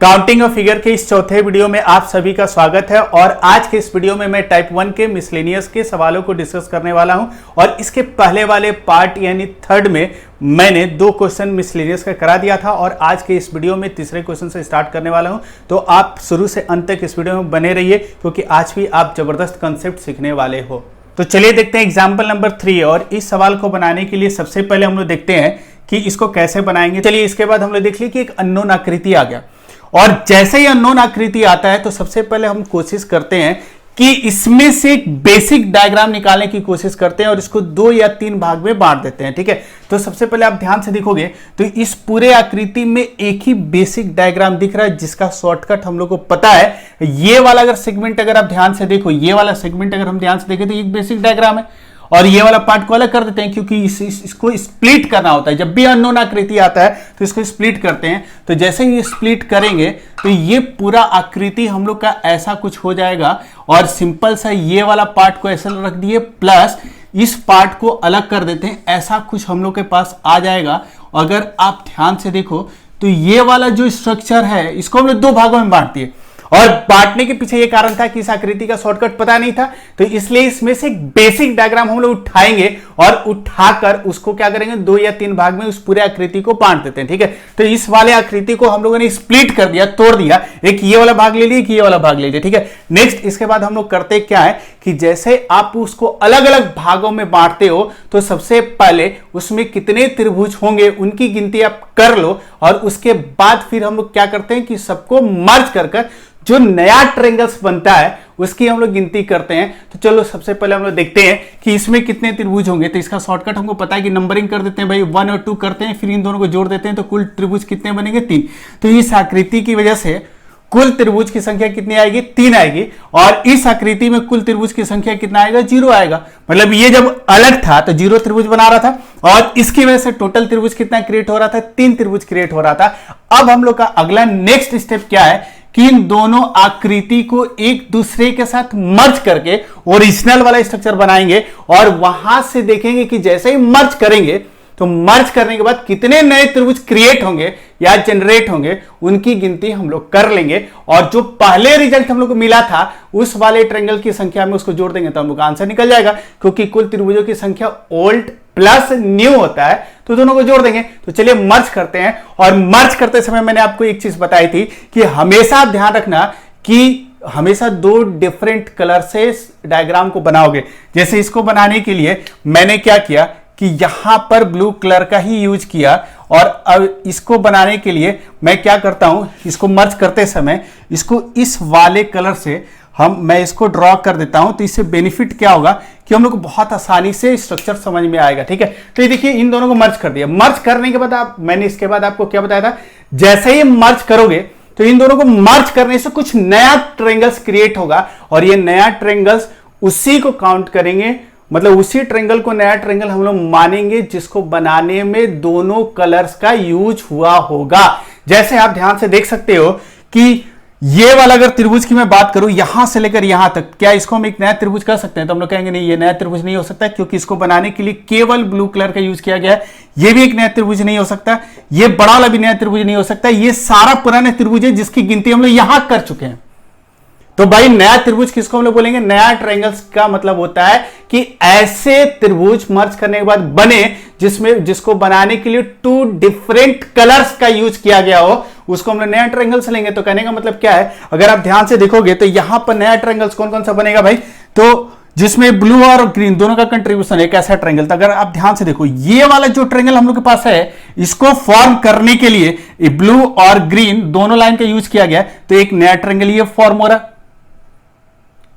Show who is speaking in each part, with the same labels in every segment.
Speaker 1: Counting of figure के इस चौथे वीडियो में आप सभी का स्वागत है। और आज के इस वीडियो में मैं टाइप 1 के मिसलेनियस के सवालों को डिस्कस करने वाला हूं। और इसके पहले वाले पार्ट यानी थर्ड में मैंने 2 क्वेश्चन मिसलेनियस का करा दिया था और आज के इस वीडियो में तीसरे क्वेश्चन से स्टार्ट करने वाला हूं। तो आप शुरू से अंत तक इस वीडियो में बने रहिए क्योंकि आज भी आप जबरदस्त कंसेप्ट सीखने वाले हो। तो चलिए देखते हैं एग्जाम्पल नंबर 3। और इस सवाल को बनाने के लिए सबसे पहले हम लोग देखते हैं कि इसको कैसे बनाएंगे। चलिए इसके बाद हम लोग देख लिए कि एक अननोन आकृति आ गया और जैसे ही अननोन आकृति आता है तो सबसे पहले हम कोशिश करते हैं कि इसमें से एक बेसिक डायग्राम निकालने की कोशिश करते हैं और इसको 2 या 3 भाग में बांट देते हैं। ठीक है, तो सबसे पहले आप ध्यान से देखोगे तो इस पूरे आकृति में एक ही बेसिक डायग्राम दिख रहा है जिसका शॉर्टकट हम लोग को पता है। ये वाला अगर सेगमेंट अगर आप ध्यान से देखो, ये वाला सेगमेंट अगर हम ध्यान से देखें तो एक बेसिक डायग्राम है और ये वाला पार्ट को अलग कर देते हैं क्योंकि इसको स्प्लिट करना होता है। जब भी अननोन आकृति आता है तो इसको स्प्लिट करते हैं। तो जैसे ही स्प्लिट करेंगे तो ये पूरा आकृति हम लोग का ऐसा कुछ हो जाएगा और सिंपल सा ये वाला पार्ट को ऐसा रख दिए प्लस इस पार्ट को अलग कर देते हैं, ऐसा कुछ हम लोग के पास आ जाएगा। अगर आप ध्यान से देखो तो ये वाला जो स्ट्रक्चर है इसको हम लोग 2 भागों में बांट दिए और बांटने के पीछे ये कारण था कि इस आकृति का शॉर्टकट पता नहीं था। तो इसलिए इसमें से एक बेसिक डायग्राम हम लोग उठाएंगे और उठाकर उसको क्या करेंगे 2 या 3 भाग में उस पूरे आकृति को बांट देते हैं। ठीक है, तो इस वाले आकृति को हम लोगों ने स्प्लिट कर दिया, तोड़ दिया। एक ये वाला भाग ले लिया, ये वाला भाग ले लिया। ठीक है, नेक्स्ट इसके बाद हम लोग करते क्या है कि जैसे आप उसको अलग अलग भागों में बांटते हो तो सबसे पहले उसमें कितने त्रिभुज होंगे उनकी गिनती आप कर लो और उसके बाद फिर हम लोग क्या करते हैं कि सबको मर्ज कर जो नया ट्रायंगल्स बनता है उसकी हम लोग गिनती करते हैं। तो चलो सबसे पहले हम लोग देखते हैं कि इसमें कितने त्रिभुज होंगे। तो इसका शॉर्टकट हमको पता है कि नंबरिंग कर देते हैं भाई, 1 और 2 करते हैं, फिर इन दोनों को जोड़ देते हैं तो कुल त्रिभुज कितने बनेंगे 3। तो इस आकृति की वजह से कुल त्रिभुज की संख्या कितनी आएगी 3 आएगी और इस आकृति में कुल त्रिभुज की संख्या कितना आएगा 0 आएगा। मतलब ये जब अलग था तो 0 त्रिभुज बना रहा था और इसकी वजह से टोटल त्रिभुज कितना क्रिएट हो रहा था 3 त्रिभुज क्रिएट हो रहा था। अब हम लोग का अगला नेक्स्ट स्टेप क्या है कि इन दोनों आकृति को एक दूसरे के साथ मर्ज करके ओरिजिनल वाला स्ट्रक्चर बनाएंगे और वहां से देखेंगे कि जैसे ही मर्ज करेंगे तो मर्ज करने के बाद कितने नए त्रिभुज क्रिएट होंगे या जनरेट होंगे उनकी गिनती हम लोग कर लेंगे और जो पहले रिजल्ट हम लोग को मिला था उस वाले ट्रायंगल की संख्या में उसको जोड़ देंगे तो हम लोग का आंसर निकल जाएगा। क्योंकि कुल त्रिभुजों की संख्या ओल्ड प्लस न्यू होता है तो दोनों को जोड़ देंगे। तो चलिए मर्ज करते हैं। और मर्ज करते समय मैंने आपको एक चीज बताई थी कि हमेशा आप ध्यान रखना कि हमेशा 2 डिफरेंट कलर से डायग्राम को बनाओगे। जैसे इसको बनाने के लिए मैंने क्या किया कि यहां पर ब्लू कलर का ही यूज किया और अब इसको बनाने के लिए मैं क्या करता हूं, इसको मर्ज करते समय इसको इस वाले कलर से मैं इसको ड्रॉ कर देता हूं। तो इससे बेनिफिट क्या होगा कि हम लोग को बहुत आसानी से स्ट्रक्चर समझ में आएगा। ठीक है, तो ये देखिए इन दोनों को मर्ज कर दिया। मर्ज करने के बाद मैंने इसके बाद आपको क्या बताया था, जैसे ही मर्ज करोगे तो इन दोनों को मर्ज करने से कुछ नया ट्रायंगल्स क्रिएट होगा और ये नया ट्रायंगल्स उसी को काउंट करेंगे, मतलब उसी ट्रायंगल को नया ट्रायंगल हम लोग मानेंगे जिसको बनाने में दोनों कलर्स का यूज हुआ होगा। जैसे आप ध्यान से देख सकते हो कि ये वाला अगर त्रिभुज की मैं बात करूं यहां से लेकर यहां तक, क्या इसको हम एक नया त्रिभुज कर सकते हैं? तो हम लोग कहेंगे नहीं, ये नया त्रिभुज नहीं हो सकता क्योंकि इसको बनाने के लिए केवल ब्लू कलर का यूज किया गया है। ये भी एक नया त्रिभुज नहीं हो सकता, ये बड़ा वाला भी नया त्रिभुज नहीं हो सकता, ये सारा पुराना त्रिभुज है जिसकी गिनती हम लोग यहां कर चुके हैं। तो भाई नया त्रिभुज किसको हम लोग बोलेंगे? नया ट्रायंगल्स का मतलब होता है कि ऐसे त्रिभुज मर्ज करने के बाद बने जिसको बनाने के लिए 2 डिफरेंट कलर्स का यूज किया गया हो, उसको हम लोग नया ट्रायंगल्स लेंगे। तो कहने का मतलब क्या है, अगर आप ध्यान से देखोगे तो यहां पर नया ट्रायंगल्स कौन कौन सा बनेगा भाई, तो जिसमें ब्लू और ग्रीन दोनों का कंट्रीब्यूशन है, एक ऐसा ट्रायंगल। तो अगर आप ध्यान से देखो ये वाला जो ट्रायंगल हम लोग के पास है इसको फॉर्म करने के लिए ब्लू और ग्रीन दोनों लाइन का यूज किया गया तो एक नया ट्रायंगल ये फॉर्म हो रहा।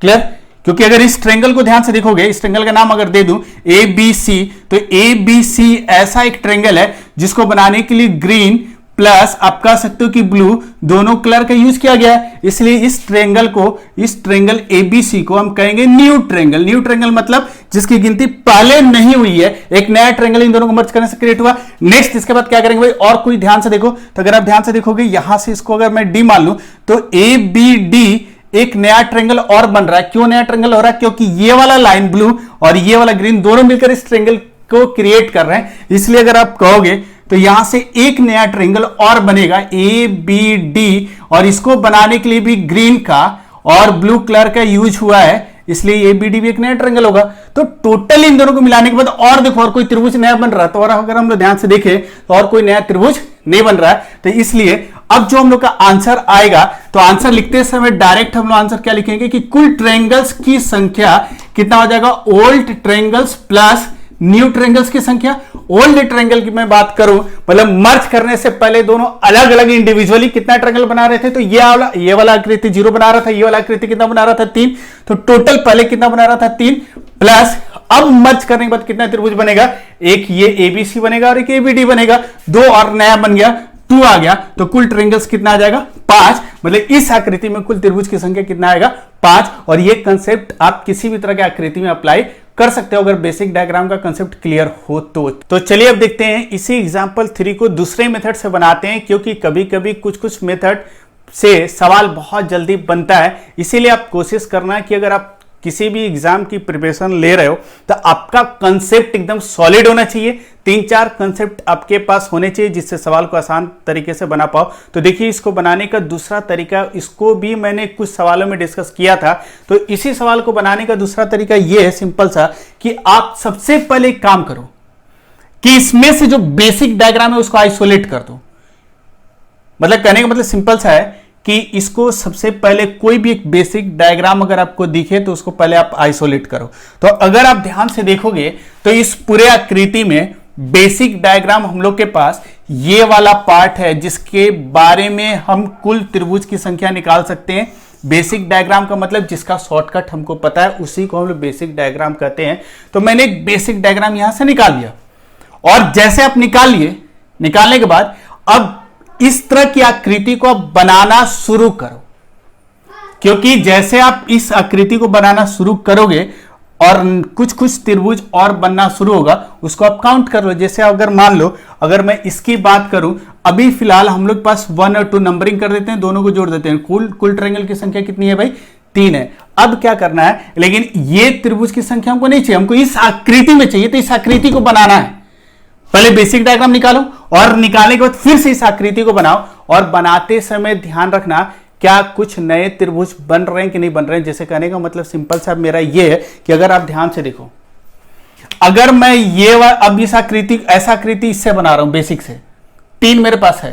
Speaker 1: क्लियर? क्योंकि अगर इस ट्रायंगल को ध्यान से देखोगे, इस ट्रायंगल का नाम अगर दे दूं ABC, तो ABC ऐसा एक ट्रायंगल है जिसको बनाने के लिए ग्रीन प्लस आप कह सकते हो कि ब्लू दोनों कलर का यूज किया गया है। इसलिए इस ट्रायंगल ABC को हम कहेंगे न्यू ट्रायंगल। न्यू ट्रायंगल मतलब जिसकी गिनती पहले नहीं हुई है, एक नया ट्रायंगल इन दोनों को मर्ज करने से क्रिएट हुआ। नेक्स्ट इसके बाद क्या करेंगे भाई, और कोई ध्यान से देखो तो अगर आप ध्यान से देखोगे यहां से इसको अगर मैं D मान लूं तो ABD एक नया ट्रायंगल और बन रहा है। क्यों नया ट्रायंगल हो रहा है? क्योंकि ये वाला लाइन ब्लू और ये वाला ग्रीन दोनों मिलकर इस ट्रायंगल को क्रिएट कर रहे हैं। इसलिए अगर आप कहोगे तो यहां से एक नया ट्रायंगल और बनेगा ABD, और इसको बनाने के लिए भी ग्रीन का और ब्लू कलर का यूज हुआ है, इसलिए ABD भी एक नया ट्रायंगल होगा। तो टोटल इन दोनों को मिलाने के बाद और देखो और कोई त्रिभुज नया बन रहा है, तो और अगर हम लोग ध्यान से देखें तो और कोई नया त्रिभुज नहीं बन रहा है। तो इसलिए अब जो हम लोग का आंसर आएगा, तो आंसर लिखते समय डायरेक्ट हम लोग आंसर क्या लिखेंगे कि कुल ट्रायंगल्स की संख्या कितना हो जाएगा, old triangles plus new triangles की संख्या। ओल्ड ट्रायंगल की मैं बात करूं, मतलब मर्ज करने से पहले दोनों अलग अलग इंडिविजुअली कितना ट्रायंगल बना रहे थे, तो ये वाला आकृति 0 बना रहा था, ये वाला आकृति कितना बना रहा था 3, तो टोटल पहले कितना बना रहा था 3, प्लस अब मर्ज करने के बाद कितना त्रिभुज बनेगा, एक ये ABC बनेगा और एक ABD बनेगा, 2 और नया बन गया 2 आ गया, तो कुल ट्रायंगल्स कितना आ जाएगा 5। मतलब इस आकृति में कुल त्रिभुज की संख्या कितना आएगा 5। और ये कंसेप्ट आप किसी भी तरह की आकृति में अप्लाई कर सकते हो अगर बेसिक डायग्राम का कंसेप्ट क्लियर हो तो चलिए अब देखते हैं इसी एग्जांपल 3 को दूसरे मेथड से बनाते हैं, क्योंकि कभी कभी कुछ मेथड से सवाल बहुत जल्दी बनता है। इसीलिए आप कोशिश करना कि अगर आप किसी भी एग्जाम की प्रिपरेशन ले रहे हो तो आपका कंसेप्ट एकदम सॉलिड होना चाहिए, 3-4 कंसेप्ट आपके पास होने चाहिए जिससे सवाल को आसान तरीके से बना पाओ। तो देखिए इसको बनाने का दूसरा तरीका, इसको भी मैंने कुछ सवालों में डिस्कस किया था। तो इसी सवाल को बनाने का दूसरा तरीका यह है सिंपल सा कि आप सबसे पहले एक काम करो कि इसमें से जो बेसिक डायग्राम है उसको आइसोलेट कर दो। मतलब कहने का मतलब सिंपल सा है कि इसको सबसे पहले कोई भी एक बेसिक डायग्राम अगर आपको दिखे तो उसको पहले आप आइसोलेट करो। तो अगर आप ध्यान से देखोगे तो इस पूरे आकृति में बेसिक डायग्राम हम लोग के पास ये वाला पार्ट है जिसके बारे में हम कुल त्रिभुज की संख्या निकाल सकते हैं। बेसिक डायग्राम का मतलब जिसका शॉर्टकट हमको पता है उसी को हम लोग बेसिक डायग्राम कहते हैं। तो मैंने एक बेसिक डायग्राम यहां से निकाल लिया, और जैसे आप निकाल लिए, निकालने के बाद अब इस तरह की आकृति को आप बनाना शुरू करो, क्योंकि जैसे आप इस आकृति को बनाना शुरू करोगे और कुछ त्रिभुज और बनना शुरू होगा, उसको आप काउंट कर लो। जैसे अगर मान लो अगर मैं इसकी बात करूं, अभी फिलहाल हम लोग पास 1 और 2 नंबरिंग कर देते हैं, दोनों को जोड़ देते हैं, कुल ट्रायंगल की संख्या कितनी है भाई 3 है। अब क्या करना है, लेकिन ये त्रिभुज की संख्या हमको नहीं चाहिए, हमको इस आकृति में चाहिए। तो इस आकृति को बनाना है, पहले बेसिक डायग्राम निकालो और निकालने के बाद फिर से इस आकृति को बनाओ, और बनाते समय ध्यान रखना क्या कुछ नए त्रिभुज बन रहे हैं कि नहीं बन रहे हैं। जैसे कहने का मतलब सिंपल सा मेरा ये है कि अगर आप ध्यान से देखो, अगर मैं ये अब इस आकृति ऐसा आकृति इससे बना रहा हूं, बेसिक से 3 मेरे पास है,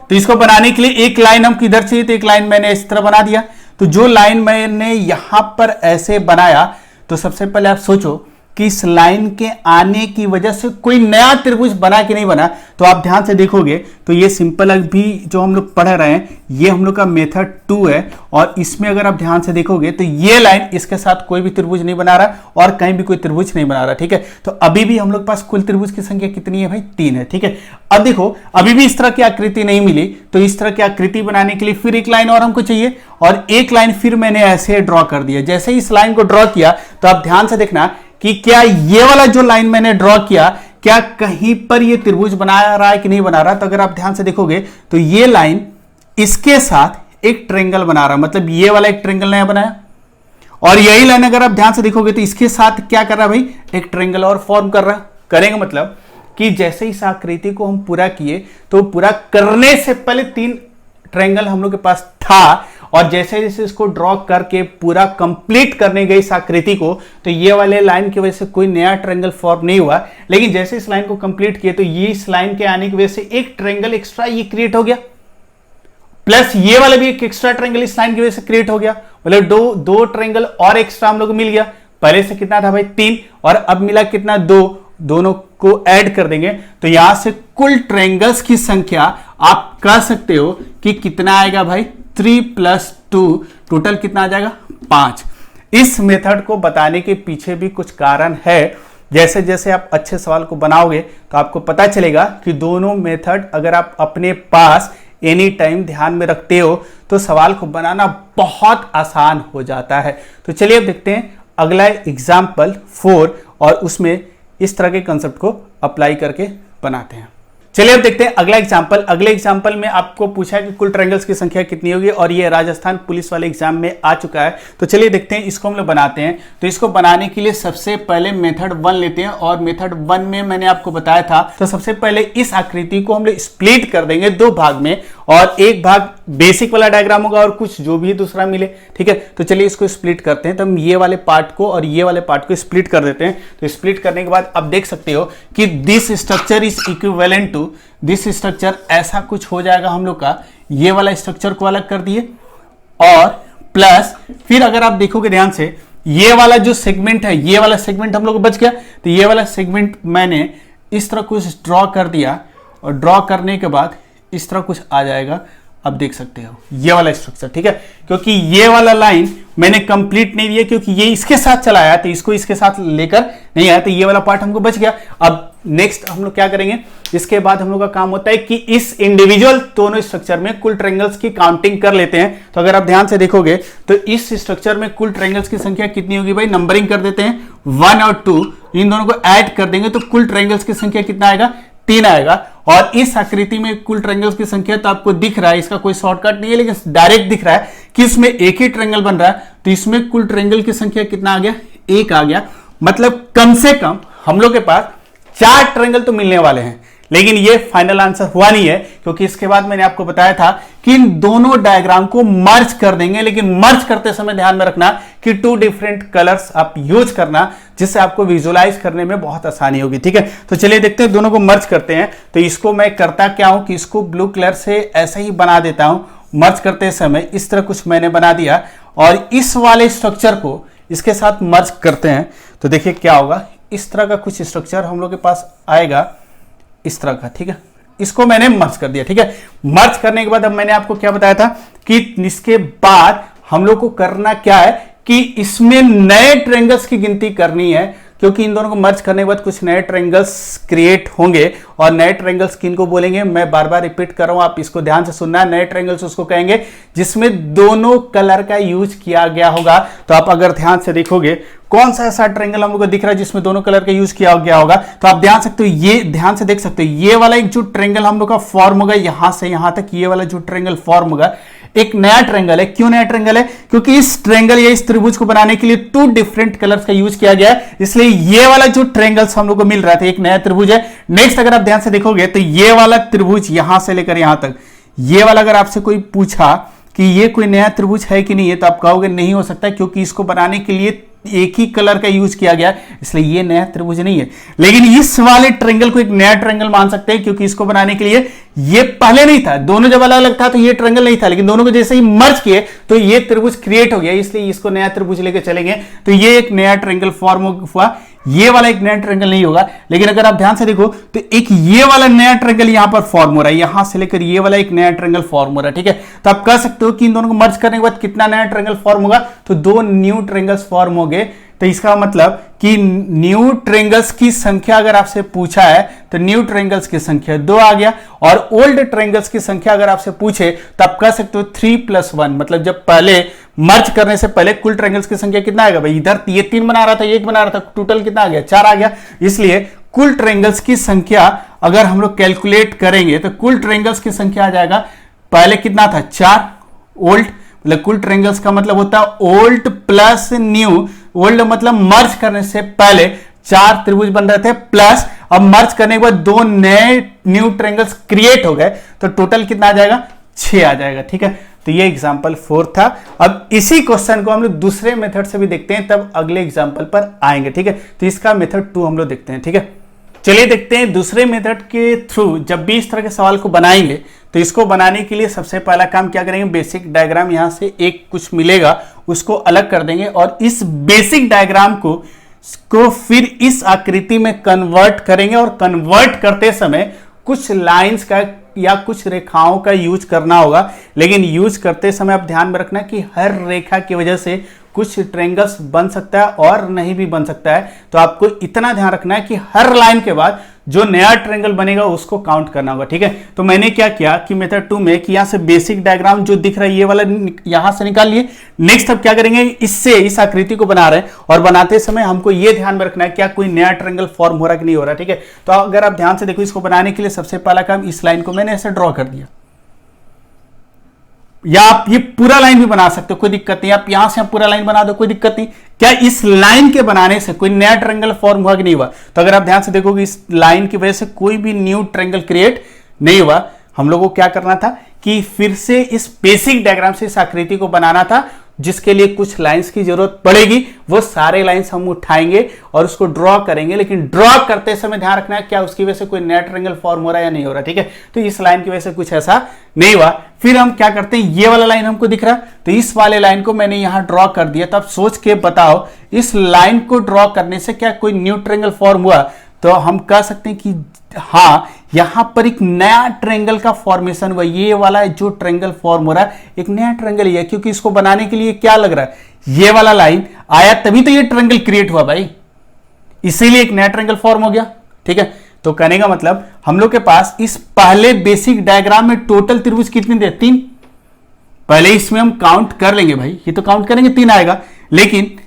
Speaker 1: तो इसको बनाने के लिए एक लाइन हम किधर चाहिए, तो एक लाइन मैंने इस तरह बना दिया। तो जो लाइन मैंने यहां पर ऐसे बनाया, तो सबसे पहले आप सोचो कि इस लाइन के आने की वजह से कोई नया त्रिभुज बना कि नहीं बना। तो आप ध्यान से देखोगे तो ये सिंपल अभी जो हम लोग पढ़ रहे हैं ये हम लोग का मेथड 2 है, और इसमें अगर आप ध्यान से देखोगे तो ये लाइन इसके साथ कोई भी त्रिभुज नहीं बना रहा और कहीं भी कोई त्रिभुज नहीं बना रहा। ठीक है, तो अभी भी हम लोग पास कुल त्रिभुज की संख्या कितनी है भाई 3 है। ठीक है, अब देखो अभी भी इस तरह की आकृति नहीं मिली, तो इस तरह की आकृति बनाने के लिए फिर एक लाइन और हमको चाहिए, और एक लाइन फिर मैंने ऐसे ड्रॉ कर दिया। जैसे इस लाइन को ड्रॉ किया तो आप ध्यान से देखना कि क्या ये वाला जो लाइन मैंने ड्रॉ किया क्या कहीं पर ये त्रिभुज बना रहा है कि नहीं बना रहा। तो अगर आप ध्यान से देखोगे तो ये लाइन इसके साथ एक ट्रायंगल बना रहा है, मतलब ये वाला एक ट्रायंगल नया बनाया, और यही लाइन अगर आप ध्यान से देखोगे तो इसके साथ क्या कर रहा है भाई, एक ट्रायंगल और फॉर्म कर रहा। करेंगे मतलब कि जैसे इस आकृति को हम पूरा किए तो पूरा करने से पहले 3 ट्रायंगल हम लोग के पास था, और जैसे जैसे इसको ड्रॉ करके पूरा कंप्लीट करने गए इस आकृति को, तो ये वाले लाइन की वजह से कोई नया ट्रायंगल फॉर्म नहीं हुआ। लेकिन जैसे इस लाइन को कंप्लीट किए तो ये इस लाइन के आने की वजह से एक ट्रायंगल एक्स्ट्रा ये क्रिएट हो गया, प्लस ये वाला भी एक एक्स्ट्रा ट्रायंगल इस लाइन की वजह से क्रिएट हो गया। मतलब दो ट्रायंगल और एक्स्ट्रा हम लोग को मिल गया। पहले से कितना था भाई 3, और अब मिला कितना 2, दोनों को ऐड कर देंगे तो यहां से कुल ट्रायंगल्स की संख्या आप कह सकते हो कि कितना आएगा भाई 3 + 2, टोटल कितना आ जाएगा 5। इस मेथड को बताने के पीछे भी कुछ कारण है। जैसे जैसे आप अच्छे सवाल को बनाओगे तो आपको पता चलेगा कि दोनों मेथड अगर आप अपने पास एनी टाइम ध्यान में रखते हो तो सवाल को बनाना बहुत आसान हो जाता है। तो चलिए अब देखते हैं अगला एग्जाम्पल 4, और उसमें इस तरह के कंसेप्ट को अप्लाई करके बनाते हैं। चलिए अब देखते हैं अगला एग्जांपल। अगले एग्जांपल में आपको पूछा है कि कुल ट्रायंगल्स की संख्या कितनी होगी, और ये राजस्थान पुलिस वाले एग्जाम में आ चुका है। तो चलिए देखते हैं, इसको हम लोग बनाते हैं। तो इसको बनाने के लिए सबसे पहले मेथड 1 लेते हैं, और मेथड 1 में मैंने आपको बताया था, तो सबसे पहले इस आकृति को हम लोग स्प्लिट कर देंगे 2 भाग में, और एक भाग बेसिक वाला डायग्राम होगा और कुछ जो भी दूसरा मिले। ठीक है, तो चलिए इसको स्प्लिट करते हैं। तो हम ये वाले पार्ट को और ये वाले पार्ट को स्प्लिट कर देते हैं। तो स्प्लिट करने के बाद अब देख सकते हो कि this structure is equivalent to this structure, ऐसा कुछ हो जाएगा हम लोग का। ये वाला स्ट्रक्चर को अलग कर दिए, और प्लस फिर अगर आप देखोगे ध्यान से, ये वाला जो सेगमेंट है, ये वाला सेगमेंट हम लोग को बच गया। तो ये वाला सेगमेंट मैंने इस तरह कुछ ड्रॉ कर दिया, और ड्रॉ करने के बाद इस तरह कुछ आ जाएगा। अब देख सकते हो ये वाला स्ट्रक्चर। ठीक है, क्योंकि ये वाला लाइन मैंने कंप्लीट नहीं दिया, क्योंकि ये इसके साथ चला आया, तो इसको इसके साथ लेकर नहीं आया, तो ये वाला पार्ट हमको बच गया। अब नेक्स्ट हम लोग क्या करेंगे, इसके बाद हम लोग का काम होता है कि इस इंडिविजुअल दोनों स्ट्रक्चर में कुल ट्रायंगल्स की काउंटिंग कर लेते हैं। तो अगर आप ध्यान से देखोगे तो इस स्ट्रक्चर में कुल ट्रायंगल्स की संख्या कितनी होगी भाई, नंबरिंग कर देते हैं 1 और 2, इन दोनों को ऐड कर देंगे तो कुल ट्रायंगल्स की संख्या कितना आएगा, 3 आएगा। और इस आकृति में कुल ट्रायंगल्स की संख्या तो आपको दिख रहा है, इसका कोई शॉर्टकट नहीं है, लेकिन डायरेक्ट दिख रहा है कि इसमें एक ही ट्रायंगल बन रहा है। तो इसमें कुल ट्रायंगल की संख्या कितना आ गया, 1 आ गया। मतलब कम से कम हम लोग के पास 4 ट्रायंगल तो मिलने वाले हैं। लेकिन ये फाइनल आंसर हुआ नहीं है, क्योंकि इसके बाद मैंने आपको बताया था कि इन दोनों डायग्राम को मर्ज कर देंगे, लेकिन मर्ज करते समय ध्यान में रखना कि 2 डिफरेंट कलर्स आप यूज करना, जिससे आपको विजुअलाइज करने में बहुत आसानी होगी। ठीक है, तो चलिए देखते हैं, दोनों को मर्ज करते हैं। तो इसको मैं करता क्या हूं कि इसको ब्लू कलर से ऐसे ही बना देता हूं। मर्ज करते समय इस तरह कुछ मैंने बना दिया, और इस वाले स्ट्रक्चर को इसके साथ मर्ज करते हैं। तो देखिए क्या होगा, इस तरह का कुछ स्ट्रक्चर हम लोग के पास आएगा, इस तरह का। ठीक है, इसको मैंने मर्ज कर दिया। ठीक है, मर्ज करने के बाद अब मैंने आपको क्या बताया था कि इसके बाद हम लोग को करना क्या है कि इसमें नए ट्रायंगल्स की गिनती करनी है, क्योंकि इन दोनों को मर्ज करने के बाद कुछ नए ट्रायंगल्स क्रिएट होंगे। और नए ट्रायंगल्स किनको बोलेंगे, मैं बार बार रिपीट कर रहा हूं, आप इसको ध्यान से सुनना है। नए ट्रायंगल्स उसको कहेंगे जिसमें दोनों कलर का यूज किया गया होगा। तो आप अगर ध्यान से देखोगे कौन सा ऐसा ट्रायंगल हम लोग को दिख रहा है जिसमें दोनों कलर का यूज किया गया होगा, तो आप ध्यान सकते हो, ये ध्यान से देख सकते हो, ये वाला एक जो ट्रायंगल हम लोग का फॉर्म होगा यहां से यहां तक, ये वाला जो ट्रायंगल फॉर्म होगा एक नया ट्रायंगल है। क्यों नया ट्रायंगल है, क्योंकि इस ट्रायंगल या इस त्रिभुज को बनाने के लिए 2 डिफरेंट कलर्स का यूज किया गया है, इसलिए ये वाला जो ट्रायंगल्स हम लोग को मिल रहा था एक नया त्रिभुज है। नेक्स्ट अगर आप ध्यान से देखोगे तो ये वाला त्रिभुज यहां से लेकर यहां तक, ये वाला अगर आपसे कोई पूछा कि ये कोई नया त्रिभुज है कि नहीं है, तो आप कहोगे नहीं हो सकता, क्योंकि इसको बनाने के लिए एक ही कलर का यूज किया गया, इसलिए ये नया त्रिभुज नहीं है। लेकिन इस वाले ट्रायंगल को एक नया ट्रायंगल मान सकते हैं, क्योंकि इसको बनाने के लिए ये पहले नहीं था, दोनों जब अलग अलग था तो ये ट्रायंगल नहीं था, लेकिन दोनों को जैसे ही मर्ज किए तो ये त्रिभुज क्रिएट हो गया, इसलिए इसको नया त्रिभुज लेकर चलेंगे। तो ये एक नया ट्रायंगल फॉर्म हुआ, ये वाला एक नया ट्रायंगल नहीं होगा। लेकिन अगर आप ध्यान से देखो तो एक ये वाला नया ट्रायंगल यहां पर फॉर्म हो रहा है, यहां से लेकर ये वाला एक नया ट्रायंगल फॉर्म हो रहा है। ठीक है, तो आप कह सकते हो कि इन दोनों को मर्ज करने के बाद कितना नया ट्रायंगल फॉर्म होगा, तो 2 न्यू ट्रायंगल्स फॉर्म हो गए। तो इसका मतलब कि न्यू ट्रायंगल्स की संख्या अगर आपसे पूछा है तो न्यू ट्रायंगल्स की संख्या 2 आ गया, और ओल्ड ट्रायंगल्स की संख्या अगर आपसे पूछे तो आप कह सकते हो 3 + 1, मतलब जब पहले मर्ज करने से पहले कुल ट्रायंगल्स की संख्या कितना आएगा भाई, इधर ये 3 बना रहा था, 1 बना रहा था, टोटल कितना आ गया, 4 आ गया। इसलिए कुल ट्रायंगल्स की संख्या अगर हम लोग कैलकुलेट करेंगे तो कुल ट्रायंगल्स की संख्या आ जाएगा, पहले कितना था 4, ओल्ड मतलब कुल ट्रायंगल्स का मतलब होता है ओल्ड प्लस न्यू। ओल्ड मतलब मर्ज करने से पहले 4 त्रिभुज बन रहे थे, प्लस अब मर्ज करने के बाद 2 नए न्यू ट्रायंगल्स क्रिएट हो गए, तो टोटल कितना आ जाएगा, 6 आ जाएगा। ठीक है, तो ये एग्जांपल 4 था। अब इसी क्वेश्चन को हम लोग दूसरे मेथड से भी देखते हैं, तब अगले एग्जांपल पर आएंगे। ठीक है, तो इसका मेथड 2 हम लोग देखते हैं। ठीक है, चलिए देखते हैं दूसरे मेथड के थ्रू जब भी इस तरह के सवाल को बनाएंगे तो इसको बनाने के लिए सबसे पहला काम क्या करेंगे, बेसिक डायग्राम यहां से एक कुछ मिलेगा उसको अलग कर देंगे, और इस बेसिक डायग्राम को फिर इस आकृति में कन्वर्ट करेंगे। और कन्वर्ट करते समय कुछ लाइंस का या कुछ रेखाओं का यूज करना होगा, लेकिन यूज करते समय आप ध्यान में रखना कि हर रेखा की वजह से कुछ ट्रायंगल्स बन सकता है और नहीं भी बन सकता है। तो आपको इतना ध्यान रखना है कि हर लाइन के बाद जो नया ट्रायंगल बनेगा उसको काउंट करना होगा। ठीक है, तो मैंने क्या किया कि मेथड 2 में कि यहां से बेसिक डायग्राम जो दिख रहा है ये वाला यहां से निकाल लिए। नेक्स्ट अब क्या करेंगे, इससे इस आकृति को बना रहे हैं और बनाते समय हमको ये ध्यान में रखना है क्या कोई नया ट्रायंगल फॉर्म हो रहा है कि नहीं हो रहा। ठीक है, तो अगर आप ध्यान से देखो, इसको बनाने के लिए सबसे पहला काम, इस लाइन को मैंने ऐसे ड्रॉ कर दिया, या आप ये पूरा लाइन भी बना सकते हो, कोई दिक्कत नहीं। आप यहां से पूरा लाइन बना दो, कोई दिक्कत नहीं। क्या इस लाइन के बनाने से कोई नया ट्रायंगल फॉर्म हुआ कि नहीं हुआ? तो अगर आप ध्यान से देखोगे इस लाइन की वजह से कोई भी न्यू ट्रायंगल क्रिएट नहीं हुआ। हम लोगों को क्या करना था कि फिर से इस बेसिक डायग्राम से इस आकृति को बनाना था, जिसके लिए कुछ लाइंस की जरूरत पड़ेगी। वो सारे लाइंस हम उठाएंगे और उसको ड्रॉ करेंगे, लेकिन ड्रॉ करते समय ध्यान रखना है क्या उसकी वजह से कोई नया ट्रायंगल फॉर्म हो रहा है या नहीं हो रहा। ठीक है, तो इस लाइन की वजह से कुछ ऐसा नहीं हुआ। फिर हम क्या करते हैं, ये वाला लाइन हमको दिख रहा है, तो इस वाले लाइन को मैंने यहां ड्रॉ कर दिया। तब सोच के बताओ, इस लाइन को ड्रॉ करने से क्या कोई न्यू ट्रायंगल फॉर्म हुआ? तो हम कह सकते हैं कि हाँ, यहां पर एक नया ट्रायंगल का फॉर्मेशन हुआ। ये वाला जो ट्रायंगल फॉर्म हो रहा है एक नया ट्रायंगल ही है, क्योंकि इसको बनाने के लिए क्या लग रहा है, ये वाला लाइन आया तभी तो ये ट्रायंगल क्रिएट हुआ भाई, इसीलिए एक नया ट्रायंगल फॉर्म हो गया। ठीक है, तो कहने का मतलब हम लोग के पास इस पहले बेसिक डायग्राम में टोटल त्रिभुज कितने थे? 3। पहले इसमें हम काउंट कर लेंगे भाई, ये तो काउंट करेंगे 3 आएगा, लेकिन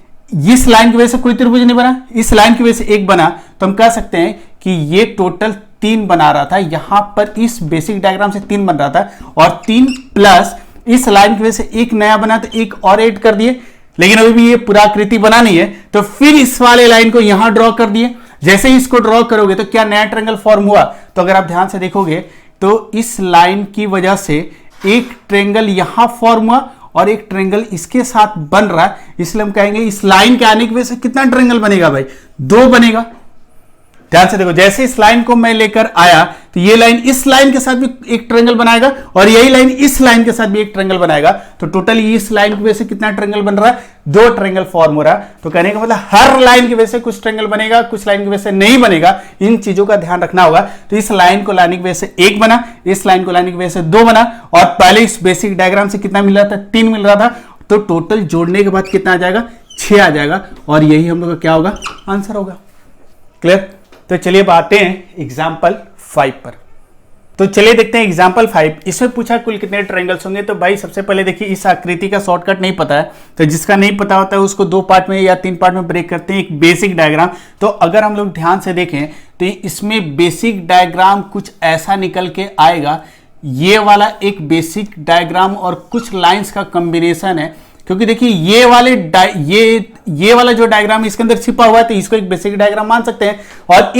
Speaker 1: इस लाइन की वजह से कोई त्रिभुज नहीं बना, इस लाइन की वजह से एक बना। तो हम कह सकते हैं कि ये टोटल 3 बना रहा था। यहां पर इस बेसिक डायग्राम से 3 बन रहा था, और 3 प्लस इस लाइन की वजह से एक नया बना, तो एक और ऐड कर दिए। लेकिन अभी भी ये पूरा आकृति बना नहीं है, तो फिर इस वाले लाइन को यहां ड्रॉ कर दिए। जैसे ही इसको ड्रॉ करोगे तो क्या नया ट्रायंगल फॉर्म हुआ? तो अगर आप ध्यान से देखोगे तो इस लाइन की वजह से एक ट्रायंगल यहां फॉर्म हुआ और एक ट्रायंगल इसके साथ बन रहा है। इसलिए हम कहेंगे इस लाइन के आने की वजह से कितना ट्रायंगल बनेगा भाई? 2 बनेगा। ध्यान से देखो, जैसे इस लाइन को मैं लेकर आया तो ये लाइन इस लाइन के साथ भी एक ट्रायंगल बनाएगा और यही लाइन इस लाइन के साथ भी एक ट्रायंगल बनाएगा। तो टोटल इस लाइन की वजह से कितना ट्रायंगल बन रहा है? 2 ट्रायंगल फॉर्म हो रहा है। तो कहने का मतलब हर लाइन की वजह से कुछ ट्रायंगल बनेगा, कुछ लाइन की वजह से नहीं बनेगा। इन चीजों का ध्यान रखना होगा। तो इस लाइन को लाने की वजह से 1 बना, इस लाइन को लाने की वजह से 2 बना, और पहले इस बेसिक डायग्राम से कितना मिल रहा था? 3 मिल रहा था। तो टोटल जोड़ने के बाद कितना आ जाएगा? 6 आ जाएगा, और यही हम लोग का क्या होगा? आंसर होगा। क्लियर? तो चलिए अब आते हैं एग्जाम्पल 5 पर। तो चलिए देखते हैं एग्जाम्पल 5। इसमें पूछा कुल कितने ट्रायंगल्स होंगे। तो भाई सबसे पहले देखिए, इस आकृति का शॉर्टकट नहीं पता है, तो जिसका नहीं पता होता है उसको 2 पार्ट में या 3 पार्ट में ब्रेक करते हैं। एक बेसिक डायग्राम, तो अगर हम लोग ध्यान से देखें तो इसमें बेसिक डायग्राम कुछ ऐसा निकल के आएगा। ये वाला एक बेसिक डायग्राम और कुछ लाइंस का कॉम्बिनेशन है, क्योंकि देखिए ये वाला जो डायग्राम इसके अंदर छिपा हुआ है, तो इसको एक बेसिक डायग्राम मान सकते हैं। और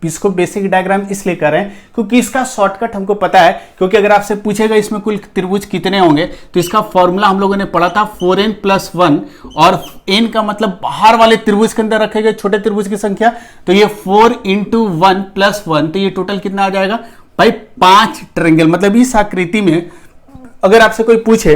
Speaker 1: इसको बेसिक डायग्राम इसलिए कर रहे हैं क्योंकि इसका शॉर्टकट हमको पता है। क्योंकि अगर आपसे पूछेगा इसमें कुल त्रिभुज कितने होंगे, तो इसका फॉर्मूला हम लोगों ने पढ़ा था 4n+1, और n का मतलब बाहर वाले त्रिभुज के अंदर रखे गए छोटे त्रिभुज की संख्या। तो ये 4 × 1+1, तो ये टोटल कितना आ जाएगा भाई? 5 ट्रायंगल। मतलब इस आकृति में अगर आपसे कोई पूछे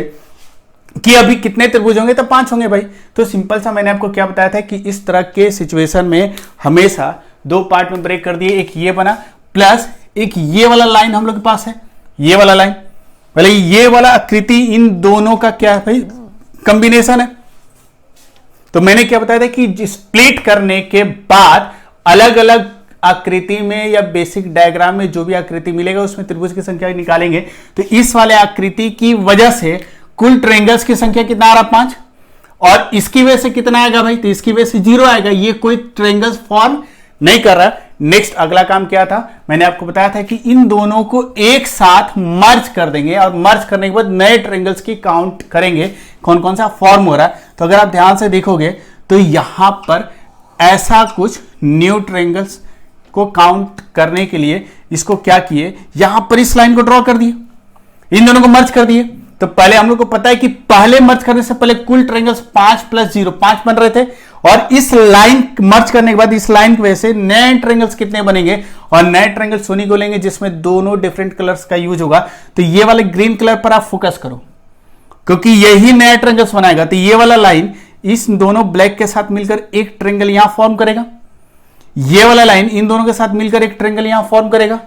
Speaker 1: कि अभी कितने त्रिभुज होंगे, तो 5 होंगे भाई। तो सिंपल सा मैंने आपको क्या बताया था कि इस तरह के सिचुएशन में हमेशा 2 पार्ट में ब्रेक कर दिए। एक ये बना, प्लस एक ये वाला लाइन हम लोग के पास है, ये वाला लाइन, भले ये वाला आकृति, इन दोनों का क्या है भाई? कॉम्बिनेशन है। तो मैंने क्या बताया था कि स्प्लिट करने के बाद अलग अलग आकृति में या बेसिक डायग्राम में जो भी आकृति मिलेगा उसमें त्रिभुज की संख्या निकालेंगे। तो इस वाले आकृति की वजह से कुल ट्रायंगल्स की संख्या कितना आ रहा? 5, और इसकी वजह से कितना आएगा भाई? तो इसकी वजह से 0 आएगा। ये कोई ट्रायंगल्स फॉर्म नहीं कर रहा। नेक्स्ट अगला काम क्या था? मैंने आपको बताया था कि इन दोनों को एक साथ मर्ज कर देंगे, और मर्ज करने के बाद नए ट्रायंगल्स की काउंट करेंगे कौन कौन सा फॉर्म हो रहा है। तो अगर आप ध्यान से देखोगे तो यहां पर ऐसा कुछ न्यू ट्रायंगल्स को काउंट करने के लिए इसको क्या किए, यहां पर इस लाइन को ड्रॉ कर दिए, इन दोनों को मर्ज कर दिए। तो पहले हम लोग को पता है कि पहले मर्ज करने से पहले कुल ट्रायंगल्स 5 + 0 5 बन रहे थे, और इस लाइन मर्ज करने के बाद इस लाइन की वजह से नए ट्रायंगल्स कितने बनेंगे? और नए ट्रायंगल्स उन्हीं को लेंगे जिसमें दोनों डिफरेंट कलर्स का यूज होगा। तो ये वाले ग्रीन कलर पर आप फोकस करो, क्योंकि यही नया ट्रायंगल्स बनाएगा। तो ये वाला लाइन इस दोनों ब्लैक के साथ मिलकर एक ट्रायंगल यहां फॉर्म करेगा, ये वाला लाइन इन दोनों के साथ मिलकर एक ट्रायंगल यहां फॉर्म करेगा,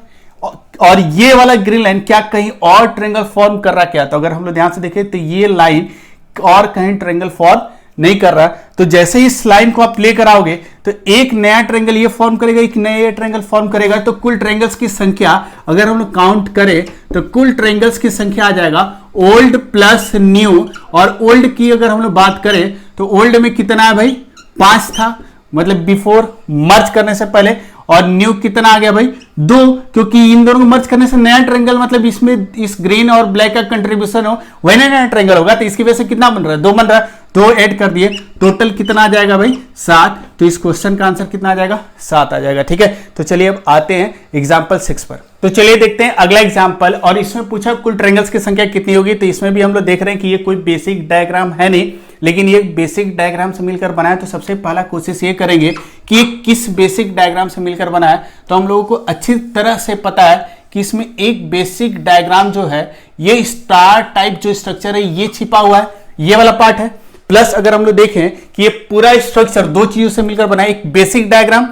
Speaker 1: और ये वाला ग्रीन लाइन क्या कहीं और ट्रायंगल फॉर्म कर रहा क्या? तो अगर हम लोग ध्यान से देखें तो ये लाइन और कहीं ट्रायंगल फॉर्म नहीं कर रहा, तो जैसे ही इस लाइन को आप प्ले कराओगे तो एक नया ट्रायंगल ये फॉर्म करेगा, एक नया ट्रायंगल फॉर्म करेगा। तो कुल ट्रायंगल्स की संख्या अगर हम लोग काउंट करें तो कुल ट्रायंगल्स की संख्या आ जाएगा ओल्ड प्लस न्यू। और ओल्ड की अगर हम लोग बात करें तो ओल्ड में कितना है भाई, 5 था, मतलब बिफोर मर्ज करने से पहले। और न्यू कितना आ गया भाई, 2, क्योंकि इन दोनों को मर्ज करने से नया ट्रायंगल, मतलब इसमें इस ग्रीन और ब्लैक का कंट्रीब्यूशन हो वही नया ट्रायंगल होगा। तो इसकी वजह से कितना बन रहा है, 2 बन रहा है, 2 ऐड कर दिए, टोटल कितना आ जाएगा भाई, 7। तो इस क्वेश्चन का आंसर कितना आ जाएगा, 7 आ जाएगा। ठीक है, तो चलिए अब आते हैं एग्जाम्पल 6 पर। तो चलिए देखते हैं अगला एग्जाम्पल, और इसमें पूछा कुल ट्रायंगल्स की संख्या कितनी होगी। तो इसमें भी हम लोग देख रहे हैं कि ये कोई बेसिक डायग्राम है नहीं, लेकिन ये बेसिक डायग्राम से मिलकर बना है। तो सबसे पहला कोशिश ये करेंगे कि ये किस बेसिक डायग्राम से मिलकर बना है। तो हम लोगों को अच्छी तरह से पता है कि इसमें एक बेसिक डायग्राम जो है, ये स्टार टाइप जो स्ट्रक्चर है ये छिपा हुआ है, ये वाला पार्ट है। प्लस अगर हम लोग देखें कि ये पूरा स्ट्रक्चर 2 चीजों से मिलकर बना है, एक बेसिक डायग्राम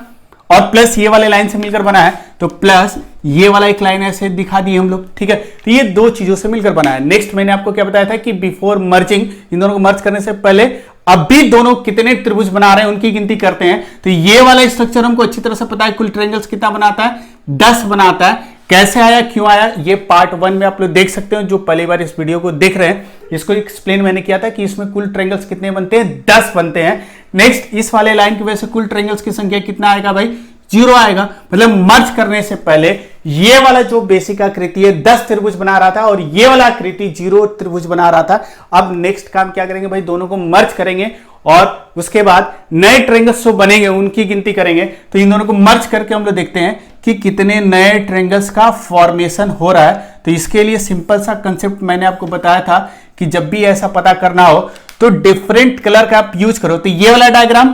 Speaker 1: और प्लस ये वाले लाइन से मिलकर बना है। तो प्लस ये वाला एक लाइन ऐसे दिखा दी हम लोग। ठीक है, तो ये 2 चीजों से मिलकर बना है। नेक्स्ट मैंने आपको क्या बताया था कि बिफोर मर्जिंग, इन दोनों को मर्ज करने से पहले अभी दोनों कितने त्रिभुज बना रहे हैं उनकी गिनती करते हैं। तो ये वाला स्ट्रक्चर हमको अच्छी तरह से पता है कुल ट्रायंगल्स कितना बनाता है, 10 बनाता है। कैसे आया, क्यों आया, ये पार्ट 1 में आप लोग देख सकते हो। जो पहली बार इस वीडियो को देख रहे हैं, इसको एक्सप्लेन मैंने किया था कि इसमें कुल ट्रायंगल्स कितने बनते हैं, 10 बनते हैं। नेक्स्ट इस वाले लाइन की वजह से कुल ट्रायंगल्स की संख्या कितना आएगा भाई, 0 आएगा। मतलब मर्ज करने से पहले ये वाला जो बेसिक आकृति है 10 त्रिभुज बना रहा था और ये वाला आकृति 0 त्रिभुज बना रहा था। अब नेक्स्ट काम क्या करेंगे भाई, दोनों को मर्ज करेंगे और उसके बाद नए ट्रायंगल्स जो बनेंगे उनकी गिनती करेंगे। तो इन दोनों को मर्ज करके हम लोग देखते हैं कि कितने नए ट्रायंगल्स का फॉर्मेशन हो रहा है। तो इसके लिए सिंपल सा कंसेप्ट मैंने आपको बताया था कि जब भी ऐसा पता करना हो तो डिफरेंट कलर का आप यूज करो। तो ये वाला डायग्राम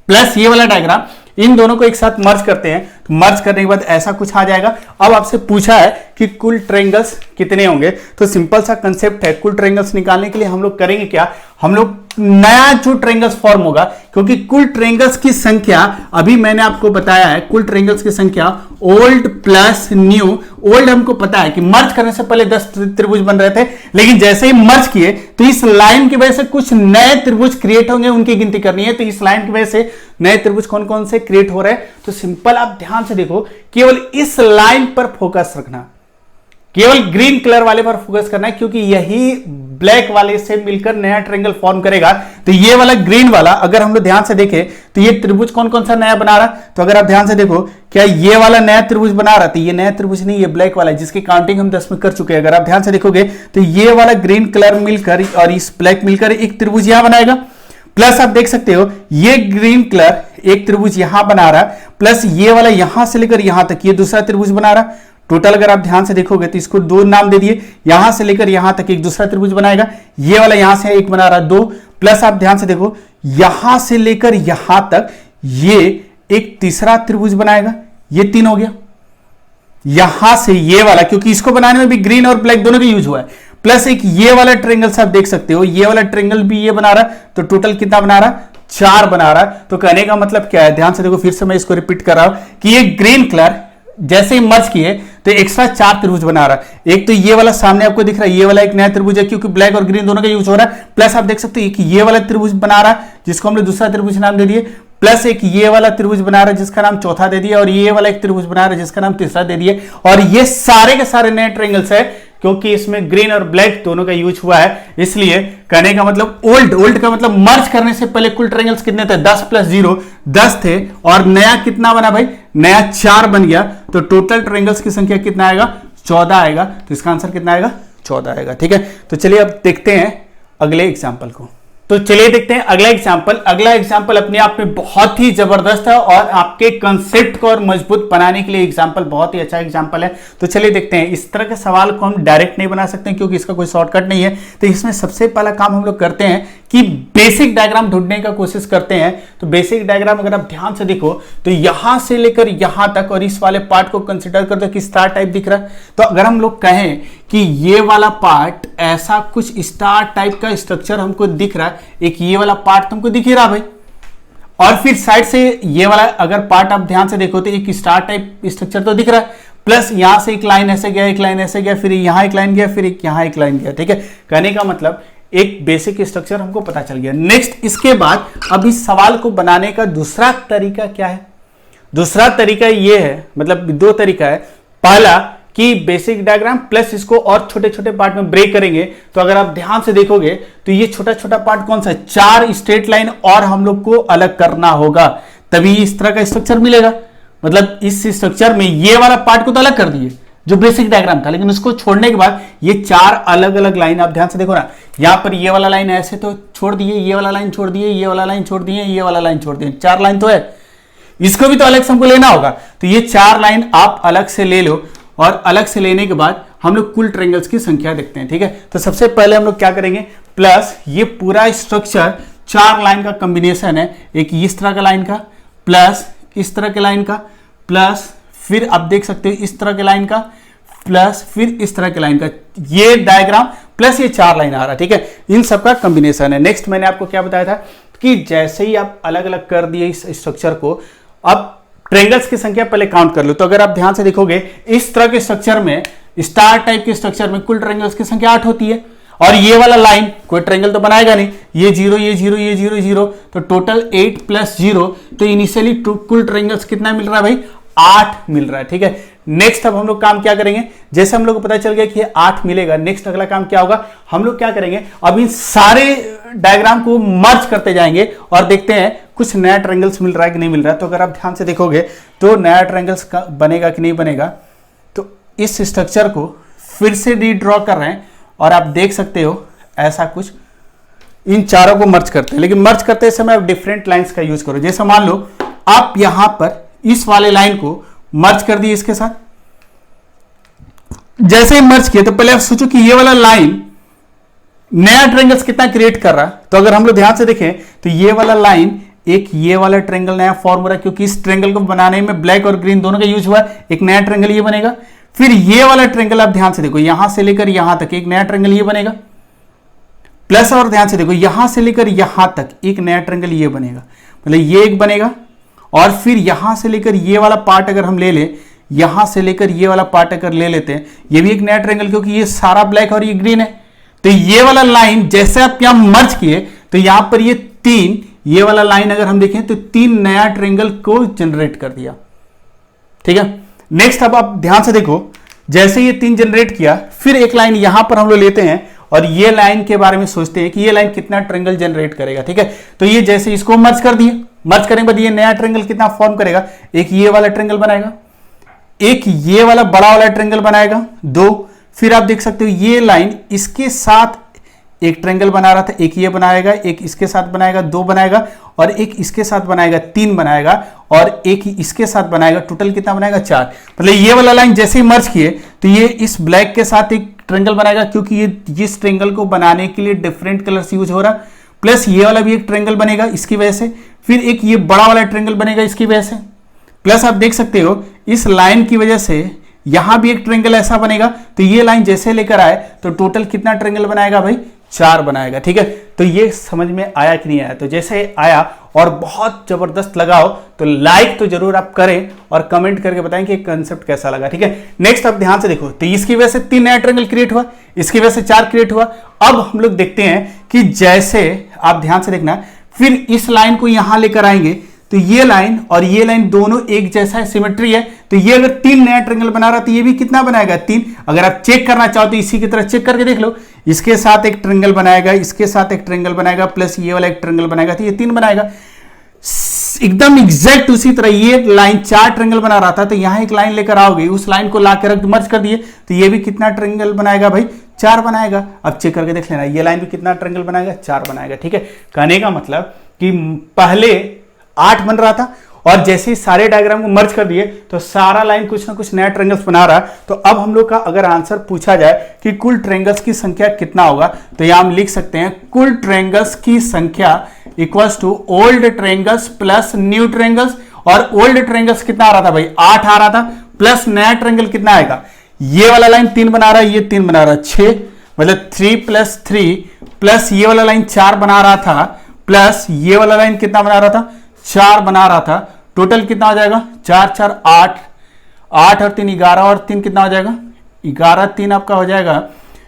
Speaker 1: प्लस ये वाला डायग्राम, इन दोनों को एक साथ मर्ज करते हैं। तो मर्ज करने के बाद ऐसा कुछ आ जाएगा। अब आपसे पूछा है कि कुल ट्रायंगल्स कितने होंगे, तो सिंपल सा कंसेप्ट है, कुल ट्रायंगल्स निकालने के लिए हम लोग करेंगे क्या, हम लोग नया जो ट्रायंगल्स फॉर्म होगा, क्योंकि कुल ट्रायंगल्स की संख्या अभी मैंने आपको बताया है, कुल ट्रायंगल्स की संख्या ओल्ड प्लस न्यू। ओल्ड हमको पता है कि मर्ज करने से पहले 10 त्रिभुज बन रहे थे, लेकिन जैसे ही मर्ज किए तो इस लाइन की वजह से कुछ नए त्रिभुज क्रिएट होंगे, उनकी गिनती करनी है। तो इस लाइन की वजह से नए त्रिभुज कौन कौन से क्रिएट हो रहे हैं, तो सिंपल आप ध्यान से देखो, केवल इस लाइन पर फोकस रखना, केवल ग्रीन कलर वाले पर फोकस करना है, क्योंकि यही ब्लैक वाले से मिलकर नया ट्रायंगल फॉर्म करेगा। तो ये वाला ग्रीन वाला अगर हम लोग ध्यान से देखें तो ये त्रिभुज कौन कौन सा नया बना रहा, तो अगर आप ध्यान से देखो, क्या ये वाला नया त्रिभुज बना रहा था, ये नया त्रिभुज नहीं, ये ब्लैक वाला है जिसकी काउंटिंग हम 10 में कर चुके हैं। अगर आप ध्यान से देखोगे तो ये वाला ग्रीन कलर मिलकर और इस ब्लैक मिलकर एक त्रिभुज यहां बनाएगा। प्लस आप देख सकते हो ये ग्रीन कलर एक त्रिभुज यहां बना रहा, प्लस ये वाला यहां से लेकर यहां तक ये दूसरा त्रिभुज बना रहा। टोटल अगर आप ध्यान से देखोगे तो इसको 2 नाम दे दिए, यहां से लेकर यहां तक एक दूसरा त्रिभुज बनाएगा, ये वाला यहां से एक बना रहा 2, प्लस आप ध्यान से देखो यहां से लेकर यहां तक ये एक तीसरा त्रिभुज बनाएगा, ये 3 हो गया। यहां से ये वाला, क्योंकि इसको बनाने में भी ग्रीन और ब्लैक दोनों का यूज हुआ है, प्लस एक ये वाला ट्रायंगल आप देख सकते हो, ये वाला ट्रायंगल भी ये बना रहा, तो टोटल कितना बना रहा, 4 बना रहा। तो कहने का मतलब क्या है, ध्यान से देखो, फिर से मैं इसको रिपीट कर रहा हूं कि ये ग्रीन कलर जैसे ही मर्ज किए तो एक्स्ट्रा 4 त्रिभुज बना रहा है। एक तो ये वाला सामने आपको दिख रहा है, ये वाला एक नया त्रिभुज है क्योंकि ब्लैक और ग्रीन दोनों का यूज हो रहा है। प्लस आप देख सकते हो कि ये वाला त्रिभुज बना रहा है जिसको हमने दूसरा त्रिभुज नाम दे दिए, प्लस एक ये वाला त्रिभुज बना रहा है जिसका नाम चौथा दे दिया, और ये वाला एक त्रिभुज बना रहा है जिसका नाम तीसरा दे दिए। और ये सारे के सारे नए ट्रायंगल्स है क्योंकि इसमें ग्रीन और ब्लैक दोनों का यूज हुआ है। इसलिए कहने का मतलब ओल्ड का मतलब मर्ज करने से पहले कुल ट्रायंगल्स कितने थे, 10 + 0 10 थे, और नया कितना बना भाई, नया 4 बन गया। तो टोटल ट्रायंगल्स की संख्या कितना आएगा, 14 आएगा। तो इसका आंसर कितना आएगा, 14 आएगा। ठीक है, तो चलिए अब देखते हैं अगले एग्जाम्पल को। तो चलिए देखते हैं अगला एग्जाम्पल। अगला एग्जाम्पल अपने आप में बहुत ही जबरदस्त है और आपके कंसेप्ट को और मजबूत बनाने के लिए एग्जाम्पल बहुत ही अच्छा एग्जाम्पल है। तो चलिए देखते हैं। इस तरह के सवाल को हम डायरेक्ट नहीं बना सकते क्योंकि इसका कोई शॉर्टकट नहीं है। तो इसमें सबसे पहला काम हम लोग करते हैं कि बेसिक डायग्राम ढूंढने का कोशिश करते हैं। तो बेसिक डायग्राम अगर आप ध्यान से देखो तो यहां से लेकर यहां तक और इस वाले पार्ट को कंसिडर कर दो कि स्टार टाइप दिख रहा है। तो अगर हम लोग कहें कि ये वाला पार्ट ऐसा कुछ स्टार टाइप का स्ट्रक्चर हमको दिख रहा है, एक ये वाला पार्ट तुमको दिख ही रहा भाई, और फिर साइड से ये वाला अगर पार्ट आप ध्यान से देखो तो एक स्टार टाइप स्ट्रक्चर तो दिख रहा है, प्लस यहां से एक लाइन ऐसे गया, एक लाइन ऐसे गया, फिर यहां एक लाइन गया, फिर यहां एक लाइन गया। ठीक है, कहने का मतलब एक बेसिक स्ट्रक्चर हमको पता चल गया। नेक्स्ट इसके बाद अब इस सवाल को बनाने का दूसरा तरीका क्या है? दूसरा तरीका ये है, मतलब दो तरीका है। पहला कि बेसिक डायग्राम प्लस इसको और छोटे छोटे पार्ट में ब्रेक करेंगे। तो अगर आप ध्यान से देखोगे तो ये छोटा छोटा पार्ट कौन सा है? 4 स्ट्रेट लाइन और हम लोग को अलग करना होगा, तभी इस तरह का स्ट्रक्चर मिलेगा। मतलब इस स्ट्रक्चर में ये वाला पार्ट को तो अलग कर दिए जो बेसिक डायग्राम था, लेकिन उसको छोड़ने के बाद ये 4 अलग अलग लाइन, आप ध्यान से देखो ना, यहां पर ये वाला लाइन ऐसे तो छोड़ दिए, ये वाला लाइन छोड़ दिए, ये वाला लाइन छोड़ दिए, ये वाला लाइन छोड़ दिए, 4 लाइन तो है, इसको भी तो अलग से हमको लेना होगा। तो ये 4 लाइन आप अलग से ले लो, और अलग से लेने के बाद हम लोग कुल ट्रायंगल्स की संख्या देखते हैं। ठीक है, तो सबसे पहले हम लोग क्या करेंगे, प्लस ये पूरा स्ट्रक्चर 4 लाइन का कॉम्बिनेशन है, एक इस तरह का लाइन का, प्लस इस तरह के लाइन का, प्लस फिर आप देख सकते हो इस तरह के लाइन का, प्लस फिर इस तरह के लाइन का, ये डायग्राम प्लस ये 4 लाइन आ रहा है। ठीक है, इन सबका कॉम्बिनेशन है। नेक्स्ट मैंने आपको क्या बताया था कि जैसे ही आप अलग अलग कर दिए इस स्ट्रक्चर को, अब ट्रायंगल्स की संख्या पहले काउंट कर लो। तो अगर आप ध्यान से देखोगे इस तरह के स्ट्रक्चर में, स्टार टाइप के स्ट्रक्चर में कुल ट्रायंगल्स की संख्या 8 होती है, और ये वाला लाइन कोई ट्रायंगल तो बनाएगा नहीं, ये 0 ये 0 ये 0 0, तो टोटल 8 + 0, तो इनिशियली कुल ट्रायंगल्स कितना मिल रहा है भाई? 8 मिल रहा है। ठीक है, नेक्स्ट अब हम लोग काम क्या करेंगे, जैसे हम लोग को पता चल गया कि ये 8 मिलेगा, नेक्स्ट अगला काम क्या होगा, हम लोग क्या करेंगे, अब इन सारे डायग्राम को मर्ज करते जाएंगे और देखते हैं कुछ नया ट्रायंगल्स मिल रहा है कि नहीं मिल रहा है। तो अगर आप ध्यान से देखोगे तो नया ट्रायंगल्स बनेगा कि नहीं बनेगा। तो इस स्ट्रक्चर को फिर से रीड्रॉ कर रहे हैं, और आप देख सकते हो ऐसा कुछ, इन चारों को मर्ज करते हैं, लेकिन मर्ज करते समय आप डिफरेंट लाइंस का यूज करो। जैसे मान लो आप यहां पर इस वाले लाइन को मर्ज कर दिए इसके साथ, जैसे ही मर्ज किए तो पहले आप सोचो कि ये वाला लाइन नया ट्रायंगल्स कितना क्रिएट कर रहा है। तो अगर हम लोग ध्यान से देखें तो ये वाला लाइन एक ये वाला ट्रायंगल नया फॉर्म हो रहा है, क्योंकि इस ट्रायंगल को बनाने में ब्लैक और ग्रीन दोनों का यूज हुआ है, एक नया ट्रायंगल ये बनेगा। फिर ये वाला ट्रायंगल आप ध्यान से देखो, यहां से लेकर यहां तक एक नया ट्रायंगल ये बनेगा, प्लस और ध्यान से देखो यहां से लेकर यहां तक एक नया ट्रायंगल ये बनेगा, मतलब ये एक बनेगा। और फिर यहां से लेकर ये वाला पार्ट अगर हम ले लें, यहां से लेकर ये वाला पार्ट अगर ले लेते हैं, ये भी एक नया ट्रायंगल, क्योंकि ये सारा ब्लैक और ये ग्रीन है। तो ये वाला लाइन जैसे आप यहां मर्ज किए तो यहां पर ये 3, ये वाला लाइन अगर हम देखें तो 3 नया ट्रायंगल को जनरेट कर दिया। ठीक है, नेक्स्ट अब आप ध्यान से देखो, जैसे ये 3 जनरेट किया, फिर एक लाइन यहां पर हम लोग लेते हैं और ये लाइन के बारे में सोचते हैं कि ये लाइन कितना ट्रायंगल जनरेट करेगा। ठीक है, तो ये जैसे इसको मर्ज कर दिए, मर्ज करने के बाद ये नया ट्रायंगल कितना फॉर्म करेगा, एक ये वाला ट्रायंगल बनाएगा, एक ये वाला बड़ा वाला ट्रायंगल बनाएगा 2, फिर आप देख सकते हो ये लाइन इसके साथ एक ट्रायंगल बना रहा था, एक ये बनाएगा, एक इसके साथ बनाएगा 2 बनाएगा, और एक इसके साथ बनाएगा 3 बनाएगा, और एक इसके साथ बनाएगा, टोटल कितना बनाएगा 4। मतलब ये वाला लाइन जैसे ही मर्ज किए तो ये इस ब्लैक के साथ एक ट्रायंगल बनाएगा, क्योंकि ये इस ट्रायंगल को बनाने के लिए डिफरेंट कलर्स यूज हो रहा, प्लस ये वाला भी एक ट्रायंगल बनेगा इसकी वजह से, फिर एक ये बड़ा वाला ट्रायंगल बनेगा इसकी वजह से, प्लस आप देख सकते हो इस लाइन की वजह से यहां भी एक ट्रायंगल ऐसा बनेगा। तो ये लाइन जैसे लेकर आए तो टोटल कितना ट्रायंगल बनाएगा भाई? 4 बनाएगा। ठीक है, तो ये समझ में आया कि नहीं आया? तो जैसे आया और बहुत जबरदस्त लगाओ तो लाइक तो जरूर आप करें और कमेंट करके बताएं कि कंसेप्ट कैसा लगा। ठीक है, नेक्स्ट अब ध्यान से देखो, तो इसकी वजह से 3 नया ट्रायंगल क्रिएट हुआ, इसकी वजह से 4 क्रिएट हुआ। अब हम लोग देखते हैं कि जैसे आप ध्यान से देखना, फिर इस लाइन को यहां लेकर आएंगे तो ये लाइन और ये लाइन दोनों एक जैसा है, सिमेट्री है। तो ये अगर 3 नया ट्रायंगल बना रहा तो ये भी कितना बनाएगा? 3। अगर आप चेक करना चाहो तो इसी की तरह चेक करके देख लो, इसके साथ एक ट्रायंगल बनाएगा, इसके साथ एक ट्रायंगल बनाएगा, प्लस ये वाला एक ट्रायंगल बनाएगा, तो ये 3 बनाएगा। एकदम एग्जैक्ट उसी तरह ये लाइन 4 ट्रायंगल बना रहा था, तो यहां एक लाइन लेकर आओगे, उस लाइन को लाकर रख मर्ज कर दिए, तो ये भी कितना ट्रायंगल बनाएगा भाई? 4 बनाएगा। अब चेक करके देख लेना, ये लाइन भी कितना ट्रायंगल बनाएगा? 4 बनाएगा। ठीक है, कहने का मतलब कि पहले 8 बन रहा था और जैसे ही सारे डायग्राम को मर्ज कर दिए तो सारा लाइन कुछ ना कुछ नया ट्रायंगल्स बना रहा है। तो अब हम लोग का अगर आंसर पूछा जाए कि कुल ट्रायंगल्स की संख्या कितना होगा, तो यहां हम लिख सकते हैं कुल ट्रायंगल्स की संख्या equals to old triangles plus new triangles. और ओल्ड ट्रायंगल्स कितना आ रहा था भाई? 8 आ रहा था, प्लस नया ट्रायंगल कितना आएगा? ये वाला लाइन 3 बना रहा है, ये 3 बना रहा है, 6, मतलब 3 + 3, प्लस ये वाला लाइन 4 बना रहा था, प्लस ये वाला लाइन कितना बना रहा था? 4 बना रहा था। टोटल कितना हो जाएगा? 4 4 8, 8 और 3 11, और 3 कितना हो जाएगा? 11 3 आपका हो जाएगा